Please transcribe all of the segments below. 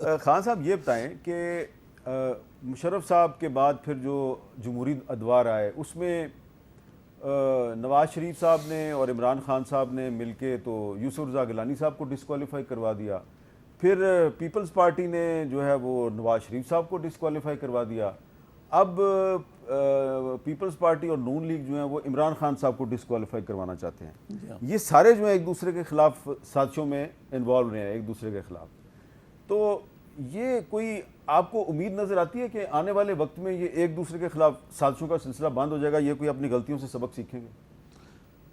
خان صاحب یہ بتائیں کہ مشرف صاحب کے بعد پھر جو جمہوری ادوار آئے اس میں نواز شریف صاحب نے اور عمران خان صاحب نے مل کے تو یوسف رضا گیلانی صاحب کو ڈسکوالیفائی کروا دیا، پھر پیپلز پارٹی نے جو ہے وہ نواز شریف صاحب کو ڈسکوالیفائی کروا دیا، اب پیپلز پارٹی اور نون لیگ جو ہیں وہ عمران خان صاحب کو ڈسکوالیفائی کروانا چاہتے ہیں۔ یہ سارے جو ہیں ایک دوسرے کے خلاف سازشوں میں انوالو رہے ہیں ایک دوسرے کے خلاف، تو یہ کوئی آپ کو امید نظر آتی ہے کہ آنے والے وقت میں یہ ایک دوسرے کے خلاف سازشوں کا سلسلہ بند ہو جائے گا، یہ کوئی اپنی غلطیوں سے سبق سیکھیں گے؟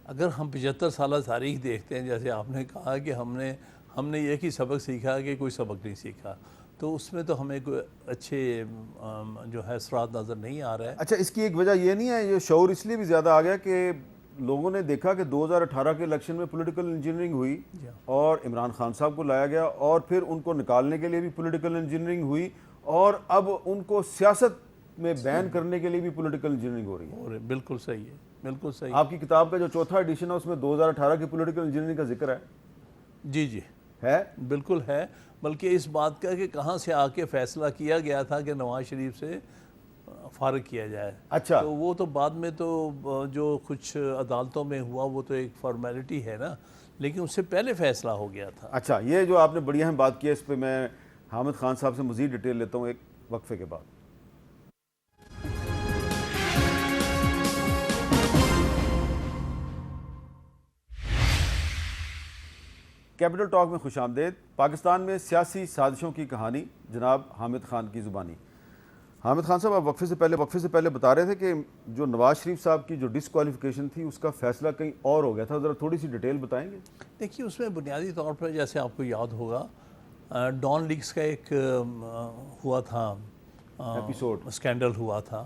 اگر ہم 75 سالہ تاریخ دیکھتے ہیں، جیسے آپ نے کہا کہ ہم نے ایک ہی سبق سیکھا کہ کوئی سبق نہیں سیکھا، تو اس میں تو ہمیں کوئی اچھے جو ہے اثرات نظر نہیں آ رہا ہے۔ اچھا، اس کی ایک وجہ یہ نہیں ہے، یہ شعور اس لیے بھی زیادہ آ گیا کہ لوگوں نے دیکھا کہ 2018 کے الیکشن میں پولیٹیکل انجینئرنگ ہوئی اور عمران خان صاحب کو لایا گیا، اور پھر ان کو نکالنے کے لیے بھی پولیٹیکل انجینئرنگ ہوئی، اور اب ان کو سیاست میں بین کرنے کے لیے بھی پولیٹیکل انجینئرنگ ہو رہی ہے۔ بالکل صحیح ہے، بالکل صحیح۔ آپ کی کتاب کا جو چوتھا ایڈیشن ہے اس میں 2018 کی پولیٹیکل انجینئرنگ کا ذکر ہے؟ جی ہے، بالکل ہے، بلکہ اس بات کا کہ کہاں سے آ کے فیصلہ کیا گیا تھا کہ نواز شریف سے فارغ کیا جائے۔ اچھا، تو وہ تو بعد میں تو جو کچھ عدالتوں میں ہوا وہ تو ایک فارمیلٹی ہے نا، لیکن اس سے پہلے فیصلہ ہو گیا تھا۔ اچھا، یہ جو آپ نے بڑی اہم بات کی ہے، اس پہ میں حامد خان صاحب سے مزید ڈیٹیل لیتا ہوں ایک وقفے کے بعد۔ کیپٹل ٹاک میں خوش آمدید۔ پاکستان میں سیاسی سازشوں کی کہانی، جناب حامد خان کی زبانی۔ حامد خان صاحب، آپ وقفے سے پہلے بتا رہے تھے کہ جو نواز شریف صاحب کی جو ڈسکوالیفیکیشن تھی اس کا فیصلہ کہیں اور ہو گیا تھا، ذرا تھوڑی سی ڈیٹیل بتائیں گے؟ دیکھیے، اس میں بنیادی طور پر جیسے آپ کو یاد ہوگا ڈان لیگز کا ایک ہوا تھا ایپیسوڈ، اسکینڈل ہوا تھا،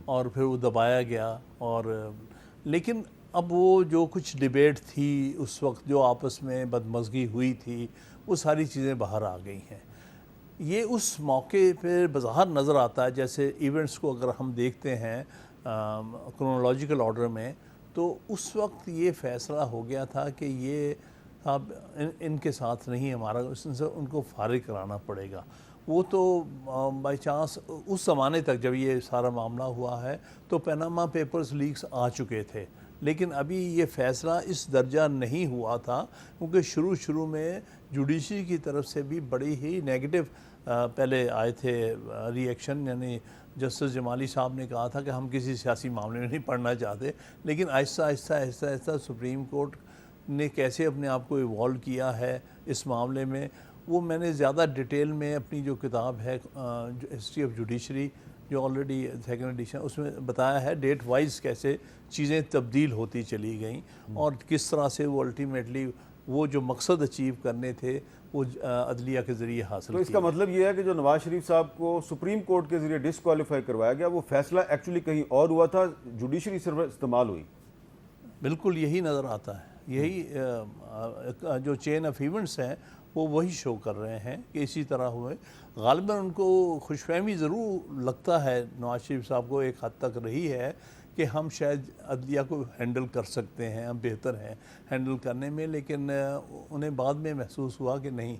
اور پھر وہ دبایا گیا، اور لیکن اب وہ جو کچھ ڈیبیٹ تھی اس وقت، جو آپس میں بدمزگی ہوئی تھی، وہ ساری چیزیں باہر آ گئی ہیں۔ یہ اس موقع پہ بظاہر نظر آتا ہے، جیسے ایونٹس کو اگر ہم دیکھتے ہیں کرونالوجیکل آرڈر میں، تو اس وقت یہ فیصلہ ہو گیا تھا کہ یہ اب ان کے ساتھ نہیں ہمارا، ان کو فارغ کرانا پڑے گا۔ وہ تو بائی چانس اس زمانے تک جب یہ سارا معاملہ ہوا ہے تو پیناما پیپرز لیکس آ چکے تھے، لیکن ابھی یہ فیصلہ اس درجہ نہیں ہوا تھا، کیونکہ شروع میں جوڈیشری کی طرف سے بھی بڑی ہی نیگیٹو پہلے آئے تھے ری ایکشن، یعنی جسٹس جمالی صاحب نے کہا تھا کہ ہم کسی سیاسی معاملے میں نہیں پڑھنا چاہتے، لیکن آہستہ سپریم کورٹ نے کیسے اپنے آپ کو ایوالو کیا ہے اس معاملے میں، وہ میں نے زیادہ ڈیٹیل میں اپنی جو کتاب ہے ہسٹری آف جوڈیشری، جو آلریڈی سیکنڈ ایڈیشن، اس میں بتایا ہے ڈیٹ وائز کیسے چیزیں تبدیل ہوتی چلی گئیں، اور کس طرح سے وہ الٹیمیٹلی وہ جو مقصد اچیو کرنے تھے وہ عدلیہ کے ذریعے حاصل کیا۔ تو اس کا مطلب یہ ہے کہ جو نواز شریف صاحب کو سپریم کورٹ کے ذریعے ڈسکوالیفائی کروایا گیا، وہ فیصلہ ایکچولی کہیں اور ہوا تھا، جوڈیشری صرف استعمال ہوئی۔ بالکل یہی نظر آتا ہے، یہی جو چین آف ایونٹس ہیں وہ وہی شو کر رہے ہیں کہ اسی طرح ہوئے۔ غالباً ان کو خوش فہمی ضرور لگتا ہے نواز شریف صاحب کو، ایک حد تک رہی ہے کہ ہم شاید عدلیہ کو ہینڈل کر سکتے ہیں، ہم بہتر ہیں ہینڈل کرنے میں، لیکن انہیں بعد میں محسوس ہوا کہ نہیں،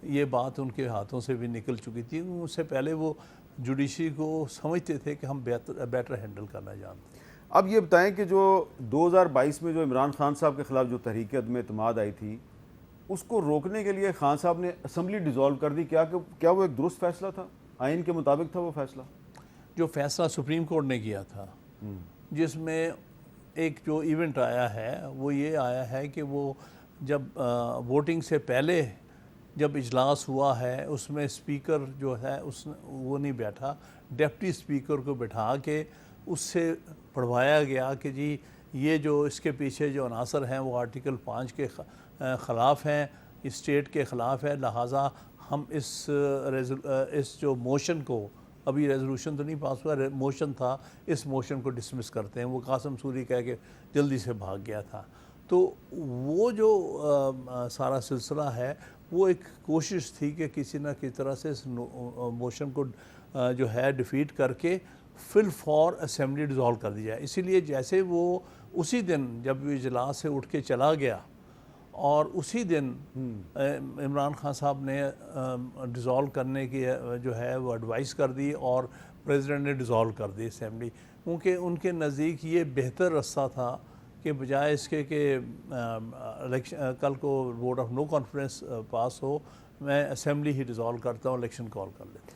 یہ بات ان کے ہاتھوں سے بھی نکل چکی تھی۔ اس سے پہلے وہ جوڈیشری کو سمجھتے تھے کہ ہم بیٹر ہینڈل کرنا جانتے ہیں۔ اب یہ بتائیں کہ جو 2022 میں جو عمران خان صاحب کے خلاف جو تحریک عدم اعتماد آئی تھی، اس کو روکنے کے لیے خان صاحب نے اسمبلی ڈیزالو کر دی، کیا وہ ایک درست فیصلہ تھا؟ آئین کے مطابق تھا وہ فیصلہ؟ جو فیصلہ سپریم کورٹ نے کیا تھا، جس میں ایک جو ایونٹ آیا ہے وہ یہ آیا ہے کہ وہ جب ووٹنگ سے پہلے جب اجلاس ہوا ہے اس میں اسپیکر جو ہے وہ نہیں بیٹھا، ڈیپٹی اسپیکر کو بٹھا کے اس سے پڑھوایا گیا کہ جی یہ جو اس کے پیچھے جو عناصر ہیں وہ آرٹیکل 5 کے خلاف ہیں، اسٹیٹ کے خلاف ہے، لہٰذا ہم اس جو موشن کو، ابھی ریزولوشن تو نہیں پاس ہوا، موشن تھا، اس موشن کو ڈسمس کرتے ہیں۔ وہ قاسم سوری کہہ کے جلدی سے بھاگ گیا تھا۔ تو وہ جو سارا سلسلہ ہے وہ ایک کوشش تھی کہ کسی نہ کسی طرح سے اس موشن کو جو ہے ڈیفیٹ کر کے فل فور اسمبلی ڈیزالو کر دی جائے۔ اسی لیے جیسے وہ اسی دن جب اجلاس سے اٹھ کے چلا گیا اور اسی دن عمران خان صاحب نے ڈیزالو کرنے کی جو ہے وہ ایڈوائس کر دی اور پریزیڈنٹ نے ڈیزالو کر دی اسمبلی، کیونکہ ان کے نزدیک یہ بہتر رستہ تھا کہ بجائے اس کے کہ کل کو ووٹ آف نو کانفیڈنس پاس ہو، میں اسمبلی ہی ڈیزالو کرتا ہوں، الیکشن کال کر لیتا ہوں۔